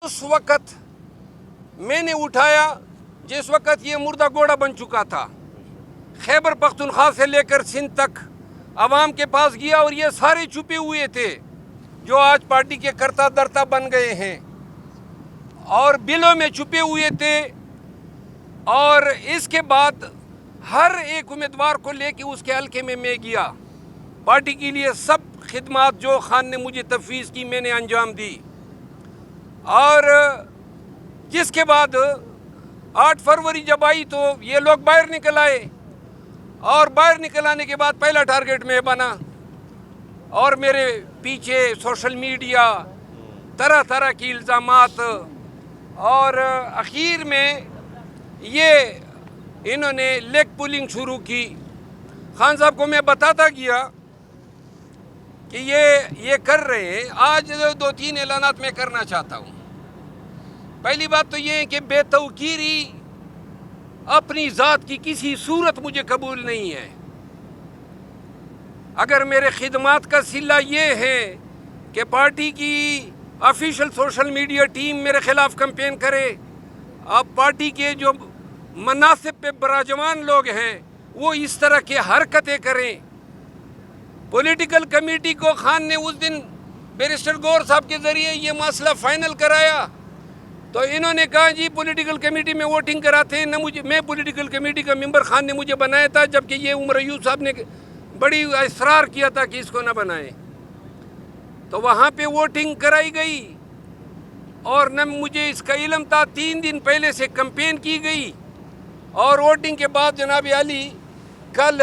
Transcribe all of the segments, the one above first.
اس وقت میں نے اٹھایا جس وقت یہ مردہ گھوڑا بن چکا تھا. خیبر پختونخوا سے لے کر سندھ تک عوام کے پاس گیا اور یہ سارے چھپے ہوئے تھے جو آج پارٹی کے کرتا درتا بن گئے ہیں اور بلوں میں چھپے ہوئے تھے. اور اس کے بعد ہر ایک امیدوار کو لے کے اس کے حلقے میں گیا. پارٹی کے لیے سب خدمات جو خان نے مجھے تفویض کی میں نے انجام دی. اور جس کے بعد 8 فروری جب آئی تو یہ لوگ باہر نکل آئے اور باہر نکل آنے کے بعد پہلا ٹارگٹ میں بنا اور میرے پیچھے سوشل میڈیا طرح طرح کی الزامات اور اخیر میں انہوں نے لیگ پولنگ شروع کی. خان صاحب کو میں بتاتا گیا کہ یہ کر رہے ہیں. آج 2-3 اعلانات میں کرنا چاہتا ہوں. پہلی بات تو یہ ہے کہ بے توقیری اپنی ذات کی کسی صورت مجھے قبول نہیں ہے. اگر میرے خدمات کا صلہ یہ ہے کہ پارٹی کی آفیشل سوشل میڈیا ٹیم میرے خلاف کمپین کرے, اب پارٹی کے جو مناصب پہ براجمان لوگ ہیں وہ اس طرح کی حرکتیں کریں. پولیٹیکل کمیٹی کو خان نے اس دن بیرسٹر گور صاحب کے ذریعے یہ مسئلہ فائنل کرایا تو انہوں نے کہا جی پولیٹیکل کمیٹی میں ووٹنگ کراتے ہیں. میں پولیٹیکل کمیٹی کا ممبر خان نے مجھے بنایا تھا جبکہ یہ عمر ایوب صاحب نے بڑی اصرار کیا تھا کہ اس کو نہ بنائیں. تو وہاں پہ ووٹنگ کرائی گئی اور نہ مجھے اس کا علم تھا. 3 دن پہلے سے کمپین کی گئی اور ووٹنگ کے بعد جناب علی کل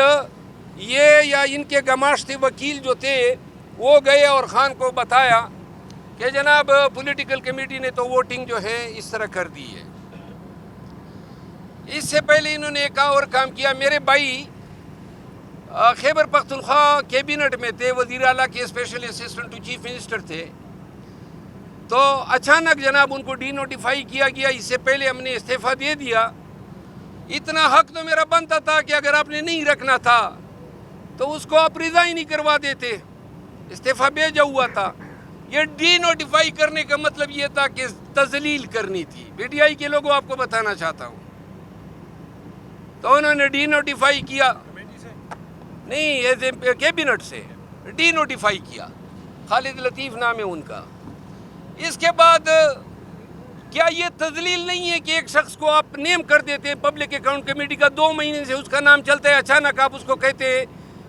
یہ یا ان کے گماشتے وکیل جو تھے وہ گئے اور خان کو بتایا کہ جناب پولیٹیکل کمیٹی نے تو ووٹنگ جو ہے اس طرح کر دی ہے. اس سے پہلے انہوں نے ایک اور کام کیا. میرے بھائی خیبر پختونخوا کیبنٹ میں تھے, وزیر اعلیٰ کے special assistant to chief minister تھے. تو اچانک جناب ان کو ڈی نوٹیفائی کیا گیا. اس سے پہلے ہم نے استعفیٰ دے دیا. اتنا حق تو میرا بنتا تھا کہ اگر آپ نے نہیں رکھنا تھا تو اس کو آپ ریزائن نہیں کروا دیتے. استعفیٰ بھیجا ہوا تھا. یہ ڈی نوٹیفائی کرنے کا مطلب یہ تھا کہ تذلیل کرنی تھی. پی ٹی آئی کے لوگوں آپ کو بتانا چاہتا ہوں. تو انہوں نے ڈی نوٹیفائی کیا, نہیں کیبنٹ سے ڈی نوٹیفائی کیا. خالد لطیف نام ہے ان کا. اس کے بعد کیا یہ تذلیل نہیں ہے کہ ایک شخص کو آپ نیم کر دیتے ہیں پبلک اکاؤنٹ کمیٹی کا, 2 مہینے سے اس کا نام چلتا ہے, اچانک آپ اس کو کہتے ہیں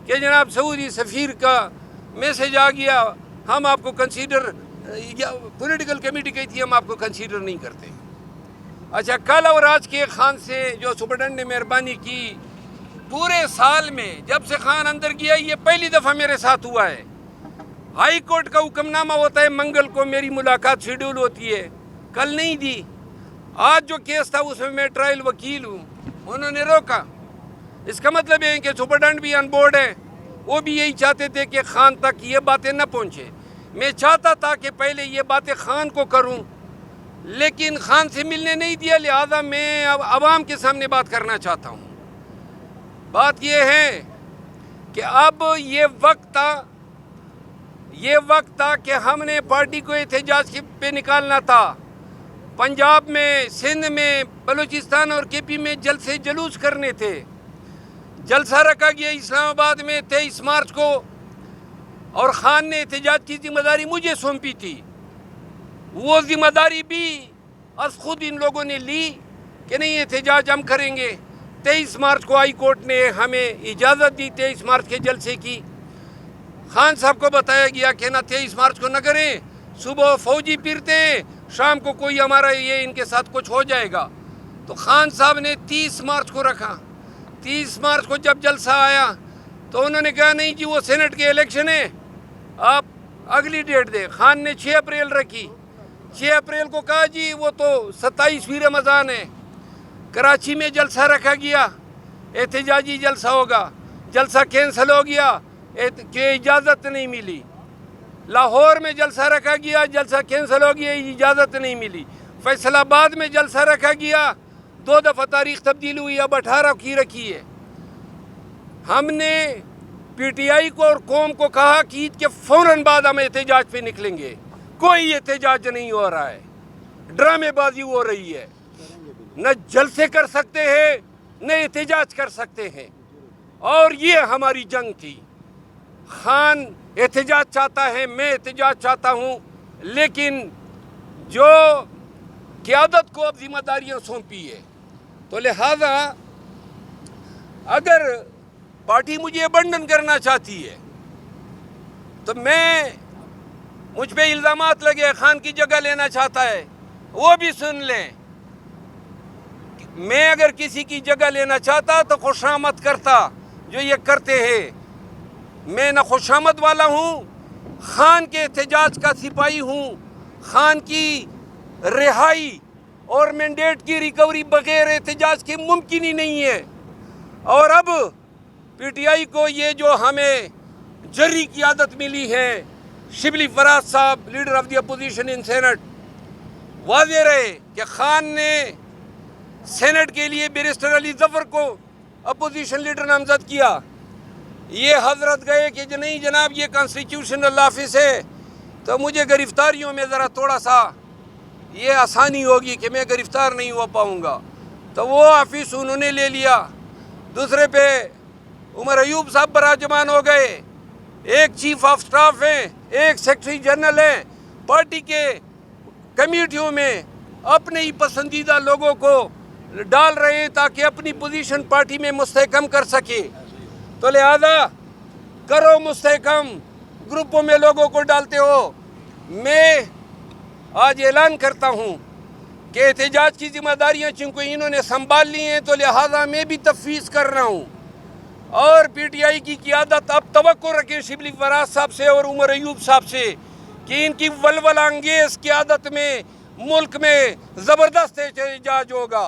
کہ جناب سعودی سفیر کا میسج آ گیا, ہم آپ کو کنسیڈر, پولیٹیکل کمیٹی کہتی ہے ہم آپ کو کنسیڈر نہیں کرتے. اچھا, کل اور آج کے خان سے جو سپرڈنٹ نے مہربانی کی, پورے سال میں جب سے خان اندر گیا یہ پہلی دفعہ میرے ساتھ ہوا ہے. ہائی کورٹ کا حکم نامہ ہوتا ہے, منگل کو میری ملاقات شیڈول ہوتی ہے, کل نہیں دی. آج جو کیس تھا اس میں میں ٹرائل وکیل ہوں, انہوں نے روکا. اس کا مطلب یہ ہے کہ سپرڈنٹ بھی آن بورڈ ہے. وہ بھی یہی چاہتے تھے کہ خان تک یہ باتیں نہ پہنچے. میں چاہتا تھا کہ پہلے یہ باتیں خان کو کروں لیکن خان سے ملنے نہیں دیا, لہذا میں اب عوام کے سامنے بات کرنا چاہتا ہوں. بات یہ ہے کہ اب یہ وقت تھا کہ ہم نے پارٹی کو احتجاج پہ نکالنا تھا. پنجاب میں, سندھ میں, بلوچستان اور کے پی میں جلسے جلوس کرنے تھے. جلسہ رکھا گیا اسلام آباد میں 23 مارچ کو اور خان نے احتجاج کی ذمہ داری مجھے سونپی تھی. وہ ذمہ داری بھی از خود ان لوگوں نے لی کہ نہیں احتجاج ہم کریں گے. 23 مارچ کو ہائی کورٹ نے ہمیں اجازت دی 23 مارچ کے جلسے کی. خان صاحب کو بتایا گیا کہ نہ 23 مارچ کو نہ کریں, صبح فوجی پھرتے ہیں, شام کو کوئی ہمارا یہ ان کے ساتھ کچھ ہو جائے گا. تو خان صاحب نے 30 مارچ کو رکھا. 30 مارچ کو جب جلسہ آیا تو انہوں نے کہا نہیں جی وہ سینٹ کے الیکشن ہے, آپ اگلی ڈیٹ دیں. خان نے 6 اپریل رکھی. 6 اپریل کو کہا جی وہ تو 27ویں رمضان ہے. کراچی میں جلسہ رکھا گیا, احتجاجی جلسہ ہوگا, جلسہ کینسل ہو گیا کہ اجازت نہیں ملی. لاہور میں جلسہ رکھا گیا, جلسہ کینسل ہو گیا, اجازت نہیں ملی. فیصل آباد میں جلسہ رکھا گیا, 2 دفعہ تاریخ تبدیل ہوئی, اب 18 کی رکھی ہے. ہم نے پی ٹی آئی کو اور قوم کو کہا کہ عید کے فوراً بعد ہم احتجاج پہ نکلیں گے. کوئی احتجاج نہیں ہو رہا ہے. ڈرامے بازی ہو رہی ہے. نہ جلسے کر سکتے ہیں نہ احتجاج کر سکتے ہیں. اور یہ ہماری جنگ تھی. خان احتجاج چاہتا ہے, میں احتجاج چاہتا ہوں, لیکن جو قیادت کو اب ذمہ داریاں سونپی ہے, تو لہذا اگر پارٹی مجھے ابنڈن کرنا چاہتی ہے تو مجھ پہ الزامات لگے خان کی جگہ لینا چاہتا ہے, وہ بھی سن لیں. میں اگر کسی کی جگہ لینا چاہتا تو خوشامد کرتا جو یہ کرتے ہیں. میں نہ خوشامد والا ہوں, خان کے احتجاج کا سپاہی ہوں. خان کی رہائی اور مینڈیٹ کی ریکوری بغیر احتجاج کے ممکن ہی نہیں ہے. اور اب پی ٹی آئی کو یہ جو ہمیں جری قیادت ملی ہے, شبلی فراز صاحب leader of the opposition in senate, واضح رہے کہ خان نے سینٹ کے لیے بیرسٹر علی ظفر کو اپوزیشن لیڈر نامزد کیا. یہ حضرت گئے کہ نہیں جناب یہ کانسٹیٹیوشنل آفس ہے, تو مجھے گرفتاریوں میں ذرا تھوڑا سا یہ آسانی ہوگی کہ میں گرفتار نہیں ہو پاؤں گا, تو وہ آفس انہوں نے لے لیا. دوسرے پہ عمر ایوب صاحب براجمان ہو گئے. ایک چیف آف سٹاف ہیں, ایک سیکرٹری جنرل ہیں, پارٹی کے کمیٹیوں میں اپنے ہی پسندیدہ لوگوں کو ڈال رہے ہیں تاکہ اپنی پوزیشن پارٹی میں مستحکم کر سکے. تو لہذا کرو مستحکم, گروپوں میں لوگوں کو ڈالتے ہو. میں آج اعلان کرتا ہوں کہ احتجاج کی ذمہ داریاں چونکہ انہوں نے سنبھال لی ہیں, تو لہذا میں بھی تفویض کر رہا ہوں. اور پی ٹی آئی کی قیادت اب توقع رکھے شبلی فراز صاحب سے اور عمر ایوب صاحب سے کہ ان کی ولولہ انگیز قیادت میں ملک میں زبردست احتجاج ہوگا,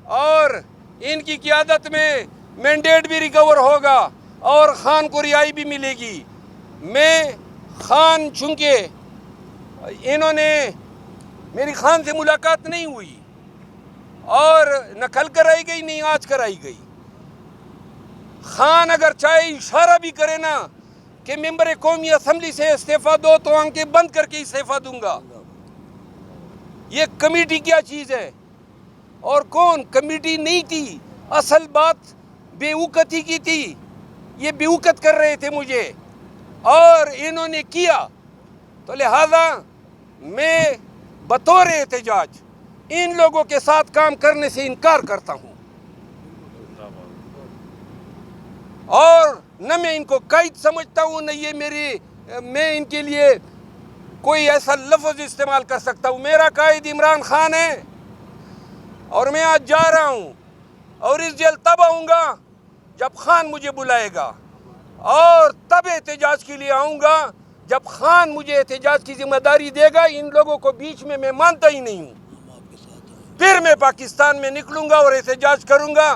اور ان کی قیادت میں مینڈیٹ بھی ریکور ہوگا اور خان کو رہائی بھی ملے گی. میں خان, چونکہ انہوں نے میری خان سے ملاقات نہیں ہوئی اور نہ کل کرائی گئی نہیں آج کرائی گئی. خان اگر چاہے اشارہ بھی کرے نا کہ ممبر قومی اسمبلی سے استعفیٰ دو, تو آنکھیں بند کر کے استعفیٰ دوں گا. یہ کمیٹی کیا چیز ہے اور کون کمیٹی نہیں تھی, اصل بات بے وقتی کی تھی. یہ بے وقت کر رہے تھے مجھے اور انہوں نے کیا. تو لہذا میں بطور احتجاج ان لوگوں کے ساتھ کام کرنے سے انکار کرتا ہوں, اور نہ میں ان کو قائد سمجھتا ہوں, نہ یہ میں ان کے لیے کوئی ایسا لفظ استعمال کر سکتا ہوں. میرا قائد عمران خان ہے اور میں آج جا رہا ہوں, اور اس جیل تب آؤں گا جب خان مجھے بلائے گا, اور تب احتجاج کے لیے آؤں گا جب خان مجھے احتجاج کی ذمہ داری دے گا. ان لوگوں کو بیچ میں مانتا ہی نہیں ہوں. پھر میں پاکستان میں نکلوں گا اور احتجاج کروں گا,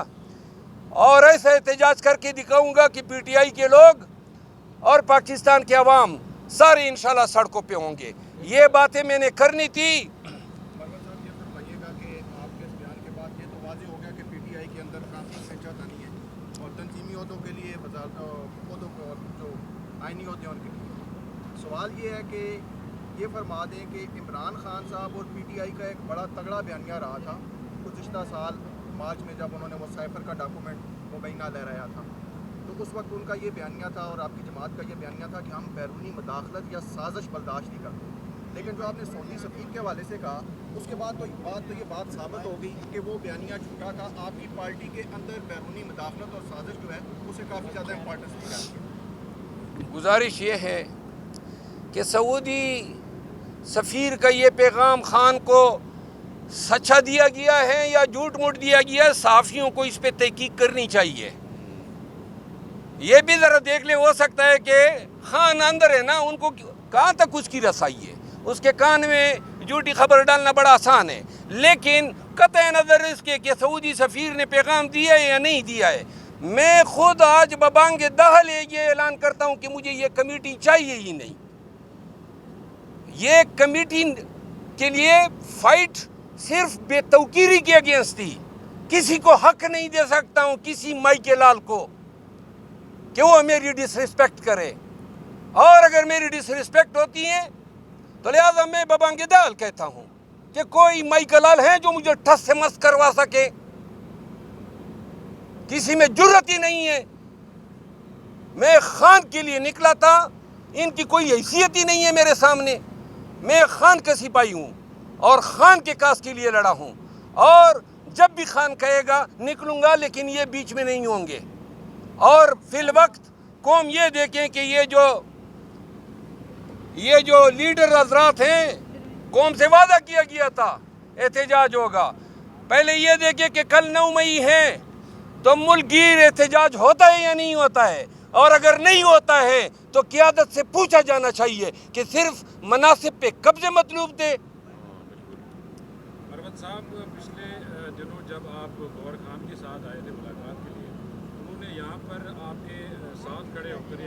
اور ایسا احتجاج کر کے دکھاؤں گا کہ پی ٹی آئی کے لوگ اور پاکستان کے عوام سارے انشاءاللہ سڑکوں پہ ہوں گے. یہ باتیں میں نے کرنی تھی. آئینی ہوتے ہیں ان کے لیے. سوال یہ ہے کہ یہ فرما دیں کہ عمران خان صاحب اور پی ٹی آئی کا ایک بڑا تگڑا بیانیہ رہا تھا گزشتہ سال مارچ میں, جب انہوں نے وہ سائفر کا ڈاکومنٹ مبینہ لہرایا تھا. تو اس وقت ان کا یہ بیانیہ تھا اور آپ کی جماعت کا یہ بیانیہ تھا کہ ہم بیرونی مداخلت یا سازش برداشت نہیں کرتے. لیکن جو آپ نے سعودی سفیر کے حوالے سے کہا, اس کے بعد تو یہ بات ثابت ہو گئی کہ وہ بیانیہ جھوٹا تھا. آپ کی پارٹی کے اندر بیرونی مداخلت اور سازش جو ہے اسے کافی زیادہ امپورٹنس دی جاتی ہے. گزارش یہ ہے کہ سعودی سفیر کا یہ پیغام خان کو سچا دیا گیا ہے یا جھوٹ موٹ دیا گیا ہے, صحافیوں کو اس پہ تحقیق کرنی چاہیے. یہ بھی ذرا دیکھ لے, ہو سکتا ہے کہ خان اندر ہے نا, ان کو کہاں تک اس کی رسائی ہے, اس کے کان میں جھوٹی خبر ڈالنا بڑا آسان ہے. لیکن قطع نظر اس کے کہ سعودی سفیر نے پیغام دیا ہے یا نہیں دیا ہے, میں خود آج ببانگ دہل یہ اعلان کرتا ہوں کہ مجھے یہ کمیٹی چاہیے ہی نہیں. یہ کمیٹی کے لیے فائٹ صرف بے توقیری کے اگینسٹ تھی. کسی کو حق نہیں دے سکتا ہوں, کسی مائی کے لال کو, کہ وہ میری ڈس ریسپیکٹ کرے. اور اگر میری ڈس ریسپیکٹ ہوتی ہے تو لہٰذا میں ببانگ دہل کہتا ہوں. کہ کوئی مائیکل لال ہے جو مجھے ٹھس سے مس کروا سکے؟ کسی میں جرت ہی نہیں ہے. میں خان کے لیے نکلا تھا, ان کی کوئی حیثیت ہی نہیں ہے میرے سامنے. میں خان کا سپاہی ہوں اور خان کے کاس کے لیے لڑا ہوں, اور جب بھی خان کہے گا نکلوں گا, لیکن یہ بیچ میں نہیں ہوں گے. اور فی الوقت قوم یہ دیکھیں کہ یہ جو لیڈر حضرات ہیں, قوم سے وعدہ کیا گیا تھا احتجاج ہوگا. پہلے یہ دیکھیں کہ کل 9 مئی ہے تو ملک گیر احتجاج ہوتا ہے یا نہیں ہوتا ہے, اور اگر نہیں ہوتا ہے تو قیادت سے پوچھا جانا چاہیے کہ صرف مناصب پہ قبضے مطلوب تھے. مروت صاحب, پچھلے دنوں جب آپ گور خان کے ساتھ آئے تھے ملاقات کے لیے, انہوں نے یہاں پر آپ کے ساتھ کھڑے ہو کر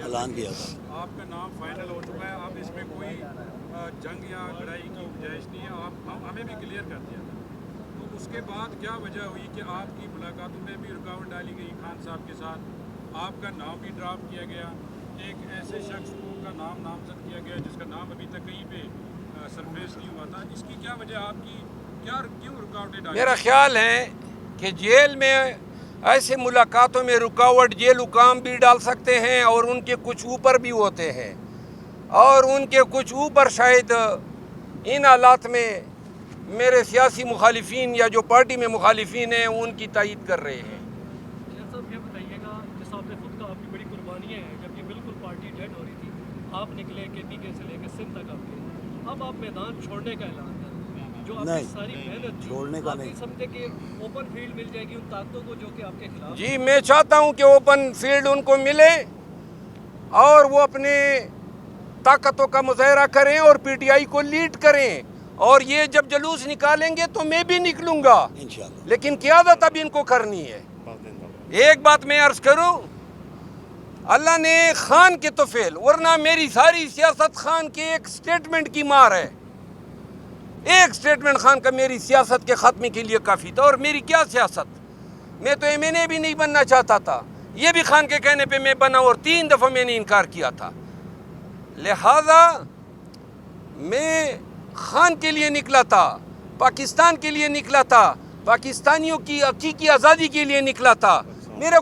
اعلان کیا تھا آپ کا نام فائنل ہو چکا ہے, اب اس میں کوئی جنگ یا لڑائی کی گنجائش نہیں ہے, آپ ہمیں بھی کلیئر کر دیا تھا. تو اس کے بعد کیا وجہ ہوئی کہ آپ کی ملاقاتوں میں بھی رکاوٹ ڈالی گئی خان صاحب کے ساتھ, آپ کا نام بھی ڈراپ کیا گیا, ایک ایسے شخص کو کا نام نامزد کیا گیا جس کا نام ابھی تک کہیں پہ سرفیس نہیں ہوا تھا, اس کی کیا وجہ, آپ کی کیوں رکاوٹیں ڈالی؟ میرا خیال ہے کہ جیل میں ایسے ملاقاتوں میں رکاوٹ جیل حکام بھی ڈال سکتے ہیں, اور ان کے کچھ اوپر بھی ہوتے ہیں, اور ان کے کچھ اوپر شاید ان حالات میں میرے سیاسی مخالفین یا جو پارٹی میں مخالفین ہیں ان کی تائید کر رہے ہیں. صاحب یہ بتائیے گا, جس آپ نے خود کا آپ کی بڑی قربانیاں ہیں, جب یہ بالکل پارٹی ڈیڈ ہو رہی تھی, آپ نکلے کے پی کے سے لے کے سندھ تک آپ گئے, اب آپ میدان چھوڑنے کا اعلان کریں, جو آپ کی ساری محنت چھوڑنے کا نہیں سمجھتے کہ اوپن فیلڈ مل جائے گی ان طاقتوں کو جو کہ آپ کے خلاف؟ جی, میں چاہتا ہوں کہ اوپن فیلڈ ان کو ملے اور وہ اپنے طاقتوں کا مظاہرہ کریں اور پی ٹی آئی کو لیڈ کریں, اور یہ جب جلوس نکالیں گے تو میں بھی نکلوں گا انشاءاللہ, لیکن قیادت اب ان کو کرنی ہے. ایک بات میں عرض کروں, اللہ نے خان کے تو فیل, ورنہ میری ساری سیاست خان کے ایک سٹیٹمنٹ کی مار ہے. ایک سٹیٹمنٹ خان کا میری سیاست کے خاتمے کے لیے کافی تھا, اور میری کیا سیاست, میں تو MNA بھی نہیں بننا چاہتا تھا, یہ بھی خان کے کہنے پہ میں بنا, اور 3 دفعہ میں نے انکار کیا تھا. لہذا میں خان کے لیے نکلا تھا, پاکستان کے لیے نکلا تھا, پاکستانیوں کی حقیقی آزادی کے لیے نکلا تھا. میرا